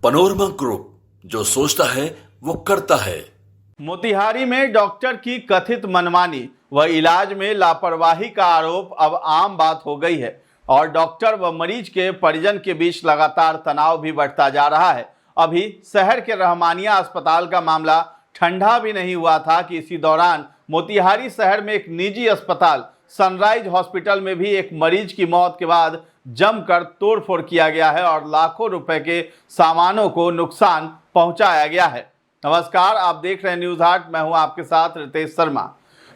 Panorama group, जो सोचता है वो करता है। मोतिहारी में डॉक्टर की कथित मनमानी व इलाज में लापरवाही का आरोप अब आम बात हो गई है और डॉक्टर व मरीज के परिजन के बीच लगातार तनाव भी बढ़ता जा रहा है। अभी शहर के रहमानिया अस्पताल का मामला ठंडा भी नहीं हुआ था कि इसी दौरान मोतिहारी शहर में एक निजी अस्पताल सनराइज हॉस्पिटल में भी एक मरीज की मौत के बाद जमकर तोड़फोड़ किया गया है और लाखों रुपए के सामानों को नुकसान पहुंचाया गया है। नमस्कार, आप देख रहे हैं न्यूज हाट। मैं हूं आपके साथ रितेश शर्मा।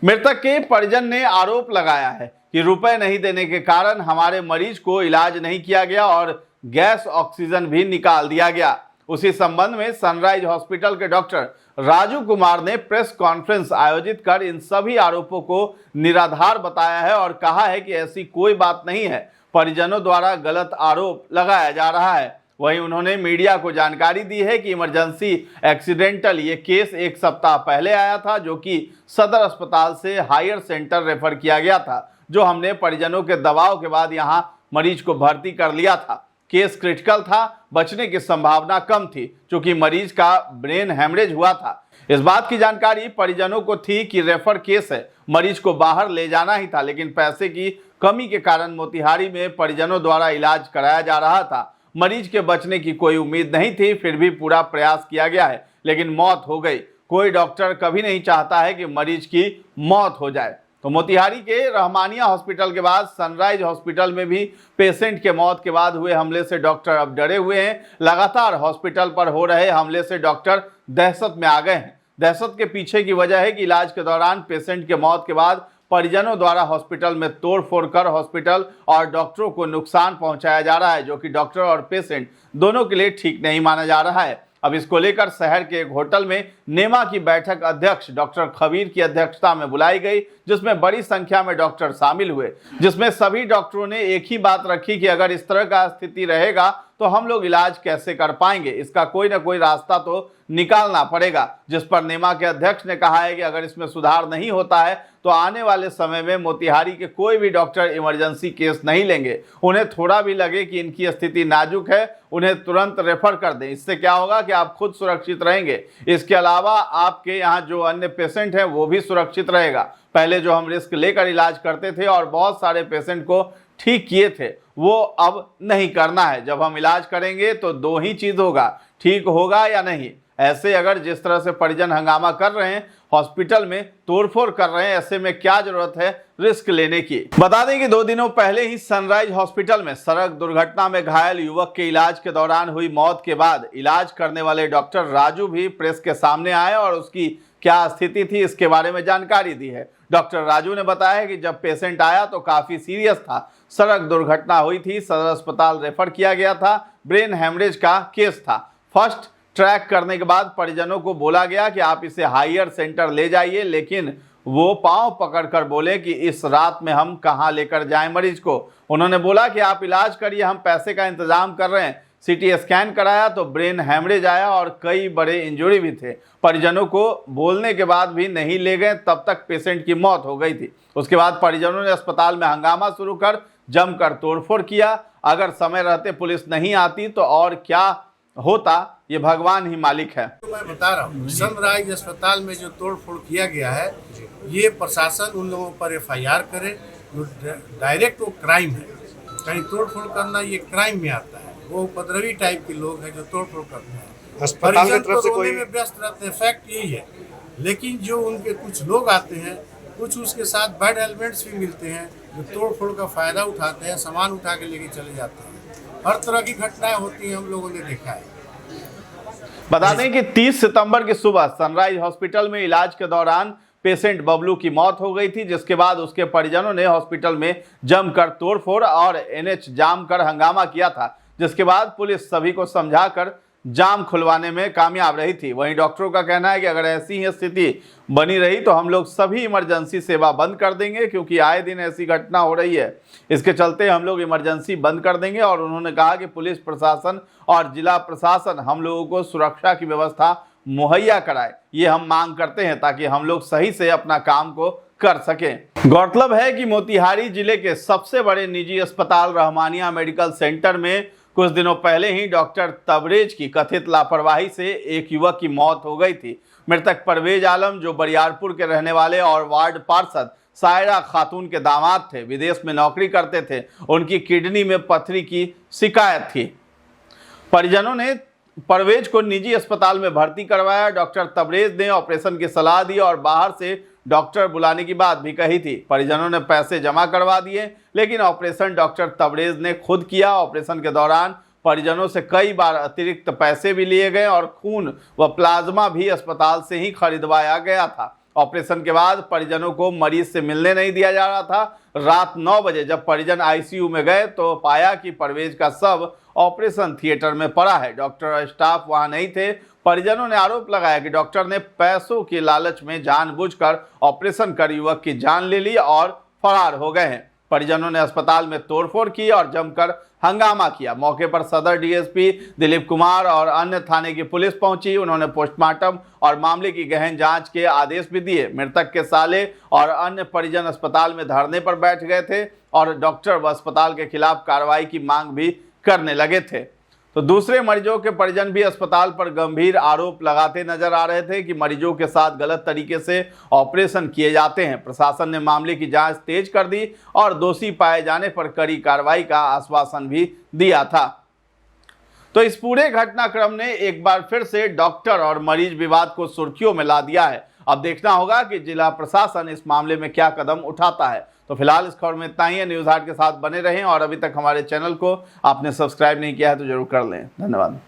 मृतक के परिजन ने आरोप लगाया है कि रुपए नहीं देने के कारण हमारे मरीज को इलाज नहीं किया गया और गैस ऑक्सीजन भी निकाल दिया गया। उसी संबंध में सनराइज हॉस्पिटल के डॉक्टर राजू कुमार ने प्रेस कॉन्फ्रेंस आयोजित कर इन सभी आरोपों को निराधार बताया है और कहा है कि ऐसी कोई बात नहीं है, परिजनों द्वारा गलत आरोप लगाया जा रहा है। वहीं उन्होंने मीडिया को जानकारी दी है कि इमरजेंसी एक्सीडेंटल ये केस एक सप्ताह पहले आया था, जो कि सदर अस्पताल से हायर सेंटर रेफर किया गया था, जो हमने परिजनों के दबाव के बाद यहां मरीज को भर्ती कर लिया था। केस क्रिटिकल था, बचने की संभावना कम थी क्योंकि मरीज का ब्रेन हेमरेज हुआ था। इस बात की जानकारी परिजनों को थी कि रेफर केस है, मरीज को बाहर ले जाना ही था, लेकिन पैसे की कमी के कारण मोतिहारी में परिजनों द्वारा इलाज कराया जा रहा था। मरीज के बचने की कोई उम्मीद नहीं थी, फिर भी पूरा प्रयास किया गया है, लेकिन मौत हो गई। कोई डॉक्टर कभी नहीं चाहता है कि मरीज की मौत हो जाए। तो मोतिहारी के रहमानिया हॉस्पिटल के बाद सनराइज हॉस्पिटल में भी पेशेंट के मौत के बाद हुए हमले से डॉक्टर अब डरे हुए हैं। लगातार हॉस्पिटल पर हो रहे हमले से डॉक्टर दहशत में आ गए हैं। दहशत के पीछे की वजह है कि इलाज के दौरान पेशेंट के मौत के बाद परिजनों द्वारा हॉस्पिटल में तोड़फोड़ कर हॉस्पिटल और डॉक्टरों को नुकसान पहुंचाया जा रहा है, जो कि डॉक्टर और पेशेंट दोनों के लिए ठीक नहीं माना जा रहा है। अब इसको लेकर शहर के एक होटल में नेमा की बैठक अध्यक्ष डॉक्टर खबीर की अध्यक्षता में बुलाई गई, जिसमें बड़ी संख्या में डॉक्टर शामिल हुए, जिसमें सभी डॉक्टरों ने एक ही बात रखी कि अगर इस तरह का स्थिति रहेगा तो हम लोग इलाज कैसे कर पाएंगे, इसका कोई ना कोई रास्ता तो निकालना पड़ेगा। जिस पर नेमा के अध्यक्ष ने कहा है कि अगर इसमें सुधार नहीं होता है तो आने वाले समय में मोतिहारी के कोई भी डॉक्टर इमरजेंसी केस नहीं लेंगे। उन्हें थोड़ा भी लगे कि इनकी स्थिति नाजुक है, उन्हें तुरंत रेफर कर दें। इससे क्या होगा कि आप खुद सुरक्षित रहेंगे, इसके अलावा आपके यहाँ जो अन्य पेशेंट हैं वो भी सुरक्षित रहेगा। पहले जो हम रिस्क लेकर इलाज करते थे और बहुत सारे पेशेंट को ठीक किए थे, वो अब नहीं करना है। जब हम इलाज करेंगे तो दो ही चीज होगा, ठीक होगा या नहीं। ऐसे अगर जिस तरह से परिजन हंगामा कर रहे हैं, हॉस्पिटल में तोड़फोड़ कर रहे हैं, ऐसे में क्या जरूरत है रिस्क लेने की। बता दें कि 2 दिनों पहले ही सनराइज हॉस्पिटल में सड़क दुर्घटना में घायल युवक के इलाज के दौरान हुई मौत के बाद इलाज करने वाले डॉक्टर राजू भी प्रेस के सामने आए और उसकी क्या स्थिति थी इसके बारे में जानकारी दी है। डॉक्टर राजू ने बताया कि जब पेशेंट आया तो काफी सीरियस था, सड़क दुर्घटना हुई थी, सदर अस्पताल रेफर किया गया था, ब्रेन हेमरेज का केस था। फर्स्ट ट्रैक करने के बाद परिजनों को बोला गया कि आप इसे हायर सेंटर ले जाइए, लेकिन वो पांव पकड़कर बोले कि इस रात में हम कहां लेकर जाएं मरीज को। उन्होंने बोला कि आप इलाज करिए, हम पैसे का इंतजाम कर रहे हैं। सीटी स्कैन कराया तो ब्रेन हेमरेज आया और कई बड़े इंजरी भी थे। परिजनों को बोलने के बाद भी नहीं ले गए, तब तक पेशेंट की मौत हो गई थी। उसके बाद परिजनों ने अस्पताल में हंगामा शुरू कर जमकर तोड़फोड़ किया। अगर समय रहते पुलिस नहीं आती तो और क्या होता, ये भगवान ही मालिक है। मैं बता रहा हूँ, सनराइज अस्पताल में जो तोड़फोड़ किया गया है, ये प्रशासन उन लोगों पर FIR करे। जो डायरेक्ट वो क्राइम है, कहीं तोड़फोड़ करना ये क्राइम में आता है। वो उपद्रवी टाइप के लोग हैं जो तोड़फोड़ करते हैं, अस्पताल की तरफ से कोई में व्यस्त रहते हैं। फैक्ट यही है। लेकिन जो उनके कुछ लोग आते हैं, कुछ उसके साथ बैड एलिमेंट्स भी मिलते हैं जो तोड़फोड़ का फायदा उठाते हैं, सामान उठा के लेके चले जाते हैं। हर तरह की घटनाएं होती हैं, हम लोगों ने देखा है। बता दें कि 30 सितंबर की सुबह सनराइज हॉस्पिटल में इलाज के दौरान पेशेंट बबलू की मौत हो गई थी, जिसके बाद उसके परिजनों ने हॉस्पिटल में जमकर तोड़फोड़ और NH जाम कर हंगामा किया था, जिसके बाद पुलिस सभी को समझाकर जाम खुलवाने में कामयाब रही थी। वहीं डॉक्टरों का कहना है कि अगर ऐसी ही स्थिति बनी रही तो हम लोग सभी इमरजेंसी सेवा बंद कर देंगे, क्योंकि आए दिन ऐसी घटना हो रही है। इसके चलते हम लोग इमरजेंसी बंद कर देंगे। और उन्होंने कहा कि पुलिस प्रशासन और जिला प्रशासन हम लोगों को सुरक्षा की व्यवस्था मुहैया कराए, ये हम मांग करते हैं ताकि हम लोग सही से अपना काम को कर सकें। गौरतलब है कि मोतिहारी जिले के सबसे बड़े निजी अस्पताल रहमानिया मेडिकल सेंटर में कुछ दिनों पहले ही डॉक्टर तबरेज की कथित लापरवाही से एक युवक की मौत हो गई थी। मृतक परवेज आलम, जो बरियारपुर के रहने वाले और वार्ड पार्षद सायरा खातून के दामाद थे, विदेश में नौकरी करते थे। उनकी किडनी में पथरी की शिकायत थी। परिजनों ने परवेज को निजी अस्पताल में भर्ती करवाया। डॉक्टर तबरेज ने ऑपरेशन की सलाह दी और बाहर से डॉक्टर बुलाने की बात भी कही थी। परिजनों ने पैसे जमा करवा दिए, लेकिन ऑपरेशन डॉक्टर तबरेज ने खुद किया। ऑपरेशन के दौरान परिजनों से कई बार अतिरिक्त पैसे भी लिए गए और खून व प्लाज्मा भी अस्पताल से ही खरीदवाया गया था। ऑपरेशन के बाद परिजनों को मरीज से मिलने नहीं दिया जा रहा था। रात 9 बजे जब परिजन आईसीयू में गए तो पाया कि परवेज का शव ऑपरेशन थिएटर में पड़ा है। डॉक्टर और स्टाफ वहां नहीं थे। परिजनों ने आरोप लगाया कि डॉक्टर ने पैसों के लालच में जानबूझकर ऑपरेशन कर युवक की जान ले ली और फरार हो गए हैं। परिजनों ने अस्पताल में तोड़फोड़ की और जमकर हंगामा किया। मौके पर सदर डीएसपी दिलीप कुमार और अन्य थाने की पुलिस पहुंची। उन्होंने पोस्टमार्टम और मामले की गहन जांच के आदेश भी दिए। मृतक के साले और अन्य परिजन अस्पताल में धरने पर बैठ गए थे और डॉक्टर व अस्पताल के खिलाफ कार्रवाई की मांग भी करने लगे थे। तो दूसरे मरीजों के परिजन भी अस्पताल पर गंभीर आरोप लगाते नजर आ रहे थे कि मरीजों के साथ गलत तरीके से ऑपरेशन किए जाते हैं। प्रशासन ने मामले की जांच तेज कर दी और दोषी पाए जाने पर कड़ी कार्रवाई का आश्वासन भी दिया था। तो इस पूरे घटनाक्रम ने एक बार फिर से डॉक्टर और मरीज विवाद को सुर्खियों में ला दिया है। अब देखना होगा कि जिला प्रशासन इस मामले में क्या कदम उठाता है। तो फिलहाल इस खबर में इतना ही है। न्यूज़ हाट के साथ बने रहें और अभी तक हमारे चैनल को आपने सब्सक्राइब नहीं किया है तो जरूर कर लें। धन्यवाद।